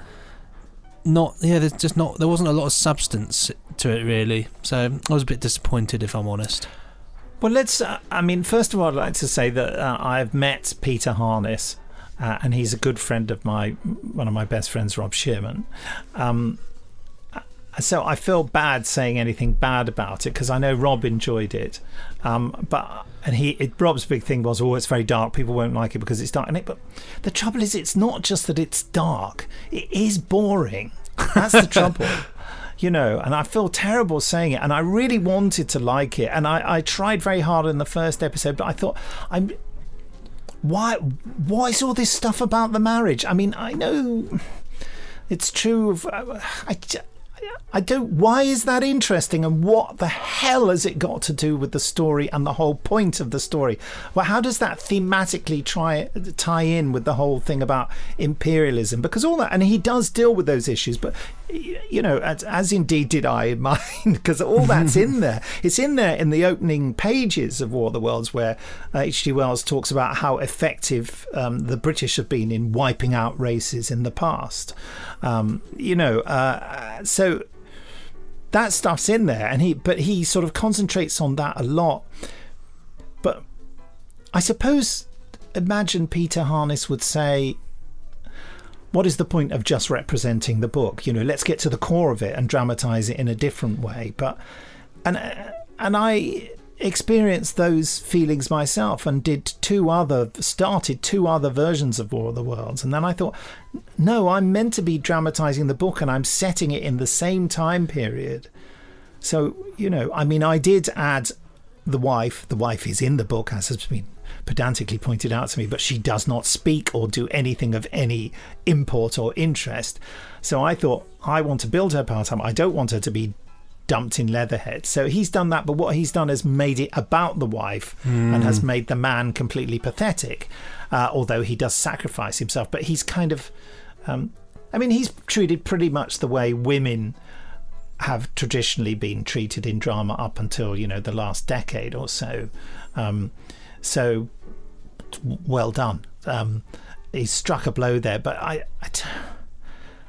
there wasn't a lot of substance to it really. So I was a bit disappointed, if I'm honest. Well, let's first of all, I'd like to say that I've met Peter Harness, and he's a good friend of one of my best friends, Rob Shearman. So I feel bad saying anything bad about it, because I know Rob enjoyed it. Rob's big thing was, it's very dark, people won't like it because it's dark. But the trouble is, it's not just that it's dark, it is boring. That's the trouble. And I feel terrible saying it, and I really wanted to like it, and I tried very hard in the first episode, but I thought, why is all this stuff about the marriage? I mean, I know it's true of I don't. Why is that interesting? And what the hell has it got to do with the story and the whole point of the story? Well, how does that thematically tie in with the whole thing about imperialism? Because all that, and he does deal with those issues, but as indeed did I in mine, because all that's in there. It's in there in the opening pages of War of the Worlds, where H.G. Wells talks about how effective the British have been in wiping out races in the past. So that stuff's in there, and he sort of concentrates on that a lot. But I suppose, imagine Peter Harness would say, what is the point of just representing the book? Let's get to the core of it and dramatize it in a different way. But and I experienced those feelings myself, and started two other versions of War of the Worlds, and then I thought, no, I'm meant to be dramatizing the book, and I'm setting it in the same time period. So I did add the wife. The wife is in the book, as has been pedantically pointed out to me, but she does not speak or do anything of any import or interest. So I thought, I want to build her part-time. I don't want her to be dumped in Leatherhead. So he's done that, but what he's done is made it about the wife and has made the man completely pathetic, although he does sacrifice himself. But he's kind of he's treated pretty much the way women have traditionally been treated in drama up until the last decade or so. So well done. He struck a blow there, but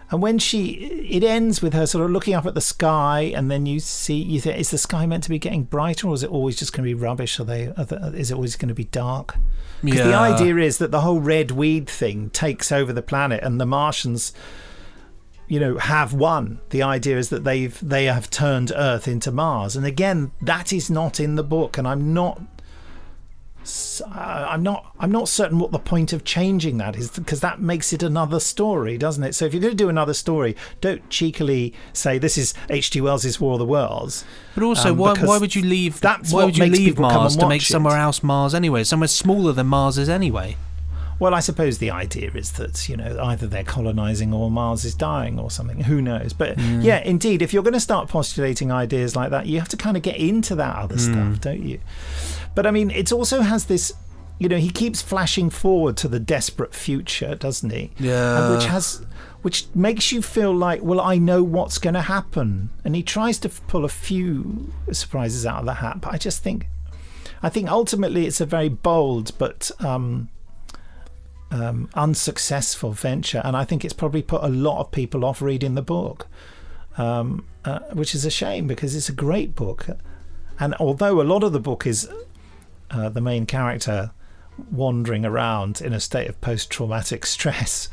and when it ends with her sort of looking up at the sky, and then you think, is the sky meant to be getting brighter, or is it always just going to be rubbish? Is it always going to be dark? Because the idea is that the whole red weed thing takes over the planet, and the Martians, have won. The idea is that they have turned Earth into Mars, and again, that is not in the book, and I'm not certain what the point of changing that is, because that makes it another story, doesn't it? So if you're going to do another story, don't cheekily say this is H.G. Wells's War of the Worlds. But also, why would you leave? Why would you leave Mars to make somewhere else Mars anyway? Somewhere smaller than Mars is anyway. Well, I suppose the idea is that, either they're colonising or Mars is dying or something. Who knows? But yeah, indeed, if you're going to start postulating ideas like that, you have to kind of get into that other stuff, don't you? But I mean, it also has this, he keeps flashing forward to the desperate future, doesn't he? Yeah. Which makes you feel like, well, I know what's going to happen. And he tries to pull a few surprises out of the hat. But I think ultimately it's a very bold but unsuccessful venture, and I think it's probably put a lot of people off reading the book, which is a shame because it's a great book. And although a lot of the book is the main character wandering around in a state of post-traumatic stress,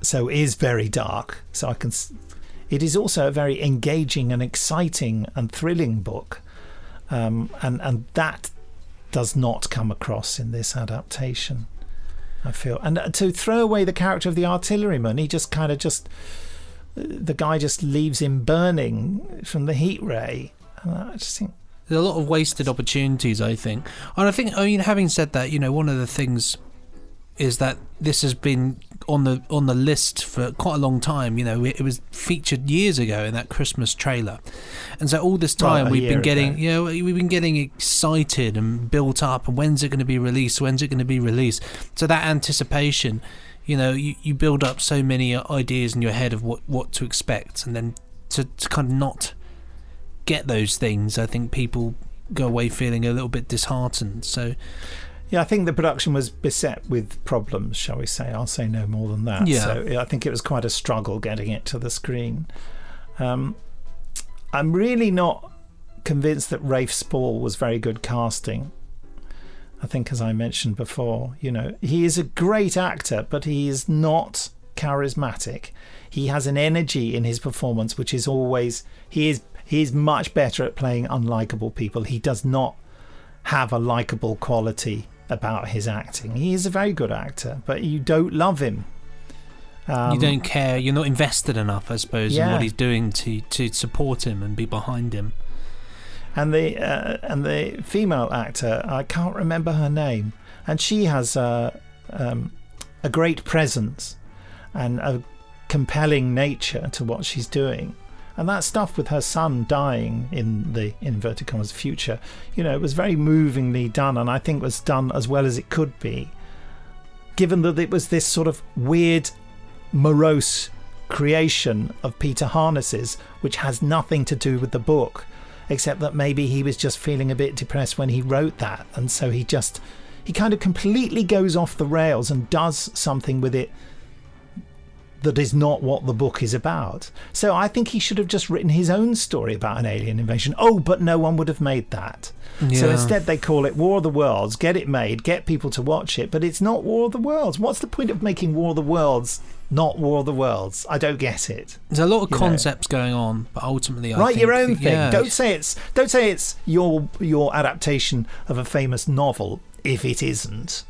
so is very dark. It is also a very engaging and exciting and thrilling book, and that does not come across in this adaptation, I feel. And to throw away the character of the artilleryman, he just the guy just leaves him burning from the heat ray. And I just think there's a lot of wasted opportunities, I think. And I mean, having said that, one of the things is that this has been on the list for quite a long time. It was featured years ago in that Christmas trailer, and so all this time we've been getting excited and built up. And when's it going to be released? So that anticipation, you build up so many ideas in your head of what to expect, and then to kind of not get those things, I think people go away feeling a little bit disheartened. So. Yeah, I think the production was beset with problems, shall we say. I'll say no more than that. Yeah. So I think it was quite a struggle getting it to the screen. I'm really not convinced that Rafe Spall was very good casting. I think, as I mentioned before, he is a great actor, but he is not charismatic. He has an energy in his performance which is always... He is much better at playing unlikable people. He does not have a likable quality about his acting. He is a very good actor, but you don't love him. You don't care. You're not invested enough, I suppose, in what he's doing to support him and be behind him. And the female actor, I can't remember her name, and she has a great presence and a compelling nature to what she's doing. And that stuff with her son dying in the inverted commas future, it was very movingly done, and I think was done as well as it could be, given that it was this sort of weird, morose creation of Peter Harness's, which has nothing to do with the book, except that maybe he was just feeling a bit depressed when he wrote that, and so he kind of completely goes off the rails and does something with it that is not what the book is about. So I think he should have just written his own story about an alien invasion. Oh, but no one would have made that. Yeah. So instead they call it War of the Worlds, get it made, get people to watch it, but it's not War of the Worlds. What's the point of making War of the Worlds not War of the Worlds? I don't get it. There's a lot of concepts going on, but ultimately I write think, your own thing. Yeah. Don't say it's your adaptation of a famous novel if it isn't.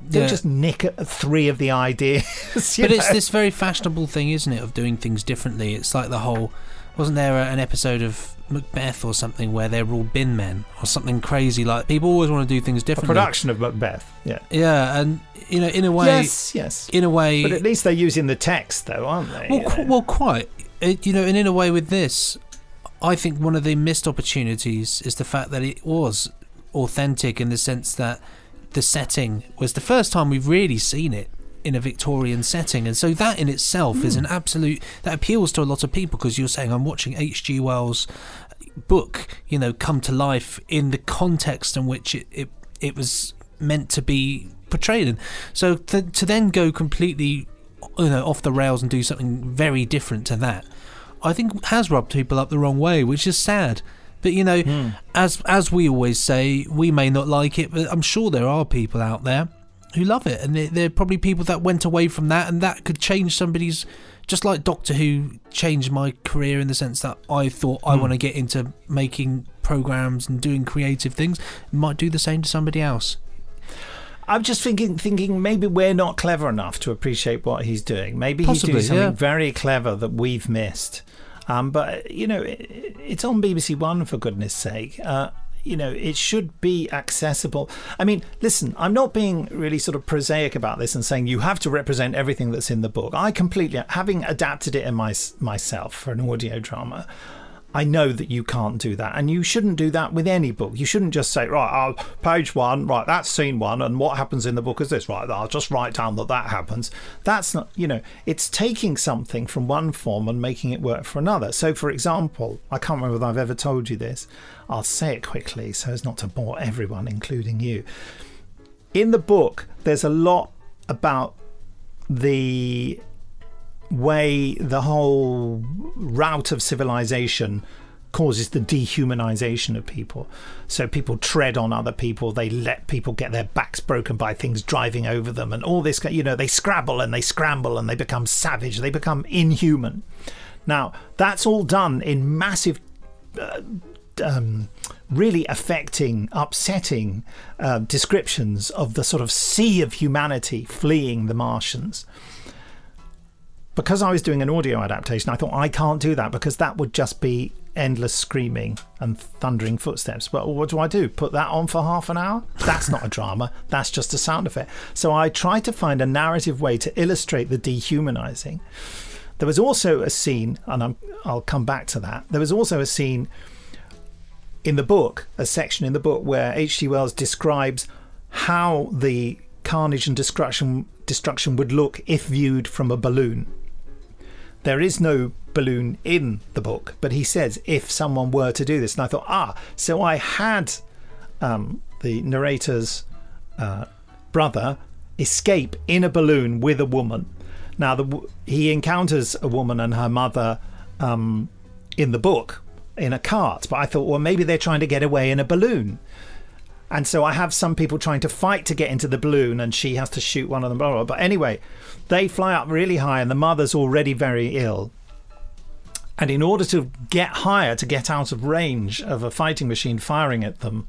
Don't just nick 3 of the ideas. But it's this very fashionable thing, isn't it, of doing things differently. It's like the whole... Wasn't there an episode of Macbeth or something where they were all bin men or something crazy? Like, people always want to do things differently. A production of Macbeth, yeah. Yeah, and, in a way... Yes. In a way... But at least they're using the text, though, aren't they? Well, quite. And in a way with this, I think one of the missed opportunities is the fact that it was authentic in the sense that the setting was the first time we've really seen it in a Victorian setting, and so that in itself is an absolute that appeals to a lot of people, because you're saying I'm watching H.G. Wells' book come to life in the context in which it was meant to be portrayed in. So to then go completely off the rails and do something very different to that, I think has rubbed people up the wrong way, which is sad. But as we always say, we may not like it, but I'm sure there are people out there who love it, and there are probably people that went away from that, and that could change somebody's. Just like Doctor Who changed my career in the sense that I thought I want to get into making programs and doing creative things, it might do the same to somebody else. I'm just thinking maybe we're not clever enough to appreciate what he's doing. Maybe Possibly, he's doing something very clever that we've missed. But it's on BBC One, for goodness sake. it should be accessible. I mean, listen, I'm not being really sort of prosaic about this and saying you have to represent everything that's in the book. I completely, having adapted it in myself for an audio drama, I know that you can't do that, and you shouldn't do that with any book. You shouldn't just say, right, page 1, right, that's scene 1, and what happens in the book is this, right, I'll just write down that happens. That's not, it's taking something from one form and making it work for another. So, for example, I can't remember whether I've ever told you this. I'll say it quickly so as not to bore everyone, including you. In the book, there's a lot about the way the whole route of civilization causes the dehumanization of people. So people tread on other people, they let people get their backs broken by things driving over them, and all this, they scrabble and they scramble and they become savage, they become inhuman. Now, that's all done in massive really affecting, upsetting descriptions of the sort of sea of humanity fleeing the Martians. Because I was doing an audio adaptation, I thought, I can't do that because that would just be endless screaming and thundering footsteps. But what do? Put that on for half an hour? That's not a drama. That's just a sound effect. So I tried to find a narrative way to illustrate the dehumanizing. There was also a scene, and I'll come back to that. There was also a scene in the book, a section in the book where H.G. Wells describes how the carnage and destruction would look if viewed from a balloon. There is no balloon in the book, but he says if someone were to do this, and I thought, so I had the narrator's brother escape in a balloon with a woman. Now he encounters a woman and her mother in the book in a cart, but I thought, well, maybe they're trying to get away in a balloon. And so I have some people trying to fight to get into the balloon, and she has to shoot one of them. Blah, blah, blah. But anyway, they fly up really high, and the mother's already very ill. And in order to get higher, to get out of range of a fighting machine firing at them,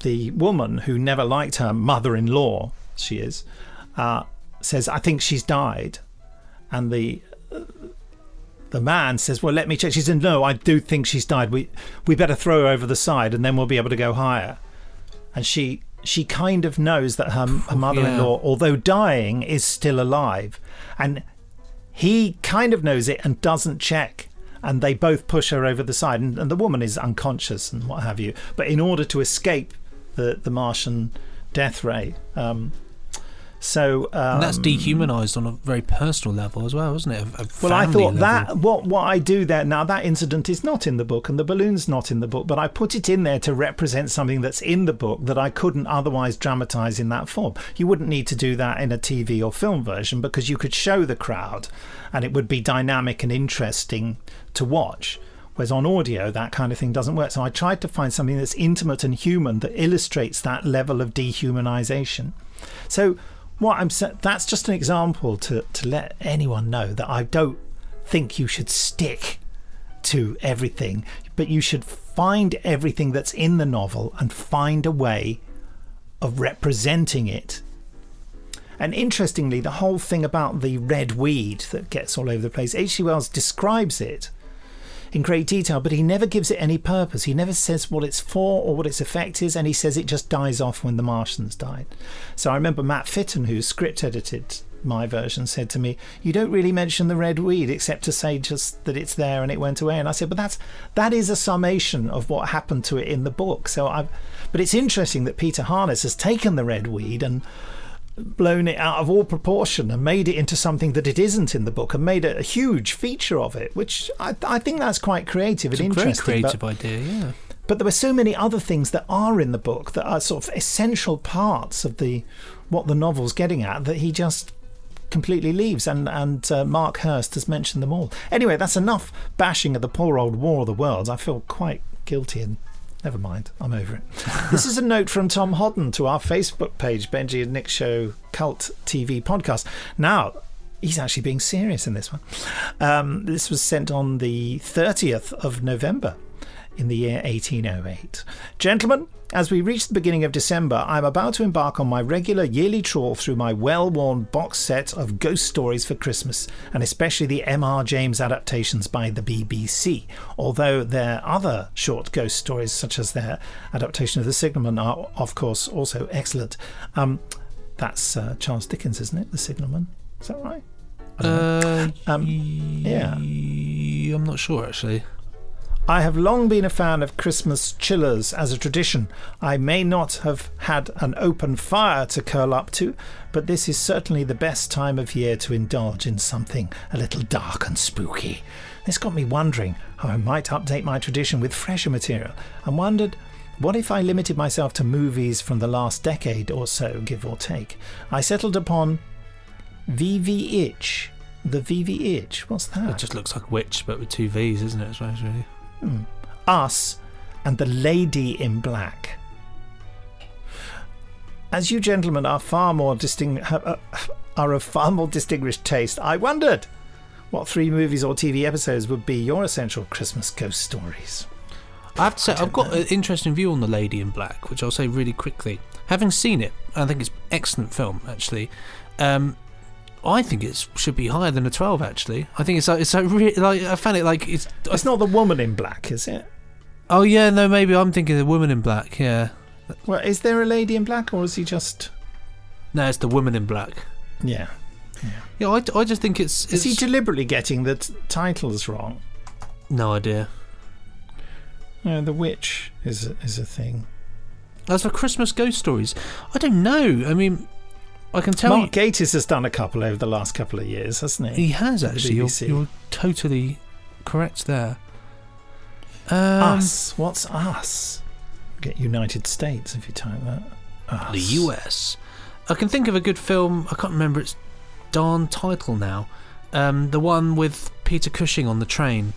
the woman, who never liked her mother-in-law, she is, says, I think she's died. And the man says, well, let me check. She said, no, I do think she's died. We better throw her over the side, and then we'll be able to go higher. And she kind of knows that her mother-in-law, although dying, is still alive. And he kind of knows it and doesn't check. And they both push her over the side. And the woman is unconscious and what have you. But in order to escape the Martian death ray. And that's dehumanized on a very personal level as well, isn't it? Well, I thought level. That what I do there now, that incident is not in the book and the balloon's not in the book, but I put it in there to represent something that's in the book that I couldn't otherwise dramatize in that form. You wouldn't need to do that in a TV or film version because you could show the crowd and it would be dynamic and interesting to watch. Whereas on audio, that kind of thing doesn't work. So I tried to find something that's intimate and human that illustrates that level of dehumanization. So that's just an example to let anyone know that I don't think you should stick to everything, but you should find everything that's in the novel and find a way of representing it. And interestingly, the whole thing about the red weed that gets all over the place, H.G. Wells describes it in great detail, but he never gives it any purpose. He never says what it's for or what its effect is, and he says it just dies off when the Martians died. So I remember Matt Fitton, who script edited my version, said to me, you don't really mention the red weed except to say just that it's there and it went away. And I said, but that is a summation of what happened to it in the book. But it's interesting that Peter Harness has taken the red weed and blown it out of all proportion and made it into something that it isn't in the book and made a huge feature of it, which I think that's quite creative and interesting. It's a very creative idea, yeah. But there were so many other things that are in the book that are sort of essential parts of what the novel's getting at that he just completely leaves, and Mark Hurst has mentioned them all. Anyway, that's enough bashing of the poor old War of the Worlds. I feel quite guilty and never mind, I'm over it. This is a note from Tom Hodden to our Facebook page, Benji and Nick Show Cult TV Podcast. Now, he's actually being serious in this one. This was sent on the 30th of November. in the year 1808. Gentlemen, as we reach the beginning of December, I'm about to embark on my regular yearly trawl through my well-worn box set of ghost stories for Christmas, and especially the M.R. James adaptations by the BBC. Although their other short ghost stories, such as their adaptation of The Signalman, are, of course, also excellent. That's Charles Dickens, isn't it? The Signalman. Is that right? Yeah. I'm not sure, actually. I have long been a fan of Christmas chillers as a tradition. I may not have had an open fire to curl up to, but this is certainly the best time of year to indulge in something a little dark and spooky. This got me wondering how I might update my tradition with fresher material, and wondered, what if I limited myself to movies from the last decade or so, give or take? I settled upon VV-itch. The VV-itch, what's that? It just looks like witch, but with two V's, isn't it? I suppose, really. Us and the Lady in Black. As you gentlemen are of far more distinguished taste, I wondered what 3 movies or TV episodes would be your essential Christmas ghost stories. I have to say, I've got an interesting view on The Lady in Black, which I'll say really quickly. Having seen it, I think it's an excellent film, actually. I think it should be higher than a 12. Actually, I think it's really, like, I found it like it's not The Woman in Black, is it? Oh yeah, no, maybe I'm thinking The Woman in Black. Yeah. Well, is there a lady in black, or is he just? No, it's The Woman in Black. Yeah. Yeah, I just think it's. Is he deliberately getting the titles wrong? No idea. No, The Witch is a thing. As for Christmas ghost stories, I don't know. I mean, I can tell Mark Gatiss has done a couple over the last couple of years, hasn't he? He has, actually. You're totally correct there. Us. What's us? Get United States if you type that. Us. The US. I can think of a good film. I can't remember its darn title now. The one with Peter Cushing on the train,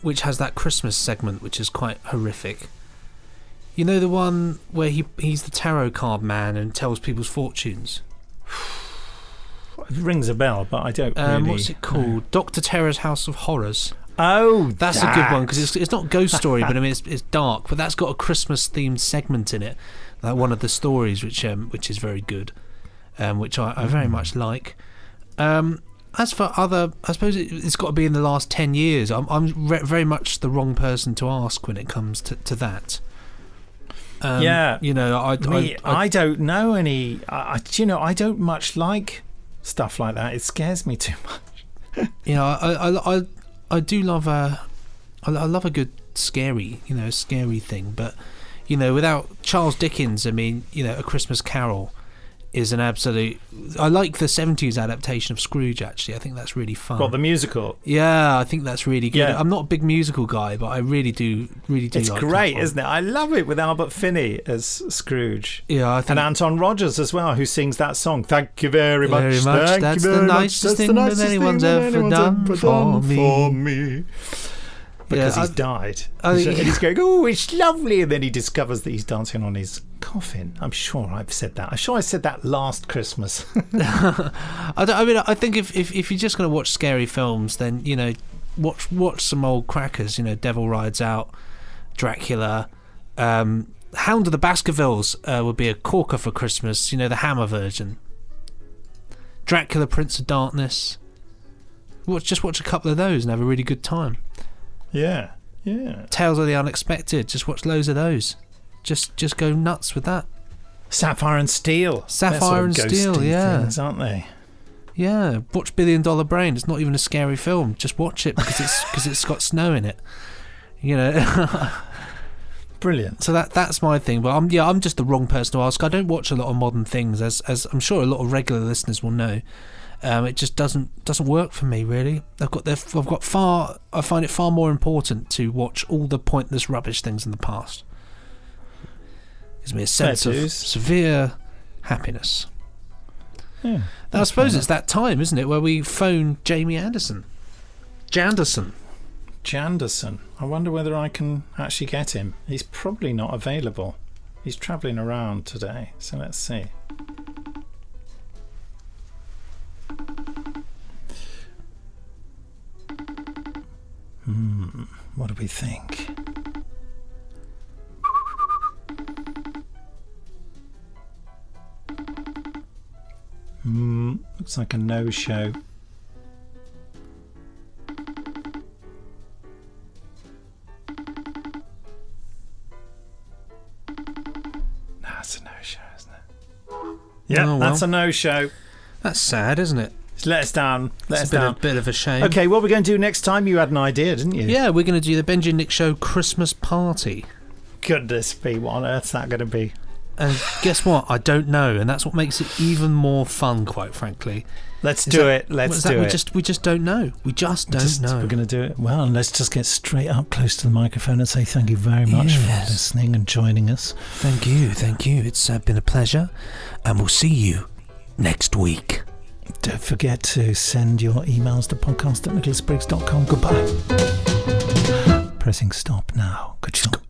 which has that Christmas segment, which is quite horrific. You know, the one where he's the tarot card man and tells people's fortunes? It rings a bell, but I don't really... What's it called? No. Dr. Terror's House of Horrors. Oh, that's a good one, because it's not a ghost story, but I mean it's dark, but that's got a Christmas themed segment in it, like one of the stories, which is very good, which I very much like. As for other, I suppose it's got to be in the last 10 years. I'm very much the wrong person to ask when it comes to that. You know, I don't know any. I don't much like stuff like that. It scares me too much. You know, I do love I love a good scary thing, but you know, without Charles Dickens, I mean, you know, A Christmas Carol is an absolute. I like the 70s adaptation of Scrooge, actually. I think that's really fun. What, the musical? Yeah, I think that's really good. Yeah. I'm not a big musical guy, but I really do it's like great, that one. Isn't it? I love it, with Albert Finney as Scrooge. Yeah, I think, and Anton Rogers as well, who sings that song. Thank you very much. That's the nicest thing that anyone's ever done for me. Because he's died. And he's going, oh, it's lovely. And then he discovers that he's dancing on his coffin. I'm sure I've said that. I'm sure I said that last Christmas. I think if you're just going to watch scary films, then, you know, watch some old crackers. You know, Devil Rides Out, Dracula, Hound of the Baskervilles would be a corker for Christmas. You know, the Hammer version. Dracula, Prince of Darkness. Just watch a couple of those and have a really good time. Yeah. Tales of the Unexpected. Just watch loads of those. Just go nuts with that. Sapphire and Steel. Sapphire and Steel, yeah. Things, aren't they? Yeah. Watch $1 Billion Brain. It's not even a scary film. Just watch it because it's got snow in it. You know. Brilliant. So that's my thing. But I'm just the wrong person to ask. I don't watch a lot of modern things, as I'm sure a lot of regular listeners will know. It just doesn't work for me, really. I find it far more important to watch all the pointless rubbish things in the past. Gives me a sense of severe happiness. Yeah, now, I suppose it's that time, isn't it, where we phone Jamie Anderson. Janderson. I wonder whether I can actually get him. He's probably not available. He's travelling around today, so let's see. What do we think? Looks like a no-show. That's a no-show, isn't it? Yeah, that's a no-show. That's sad, isn't it? Let us down. It's a bit of a shame. Okay, what are we going to do next time? You had an idea, didn't you? Yeah, we're going to do the Benji and Nick Show Christmas party. Goodness me, what on earth's that going to be? And guess what? I don't know, and that's what makes it even more fun, quite frankly. Let's do it. We just don't know. We just don't know. We're going to do it. Well, let's just get straight up close to the microphone and say thank you very much for listening and joining us. Thank you. It's been a pleasure, and we'll see you next week. Don't forget to send your emails to podcast@nicholasbriggs.com. Goodbye. Pressing stop now. Good job.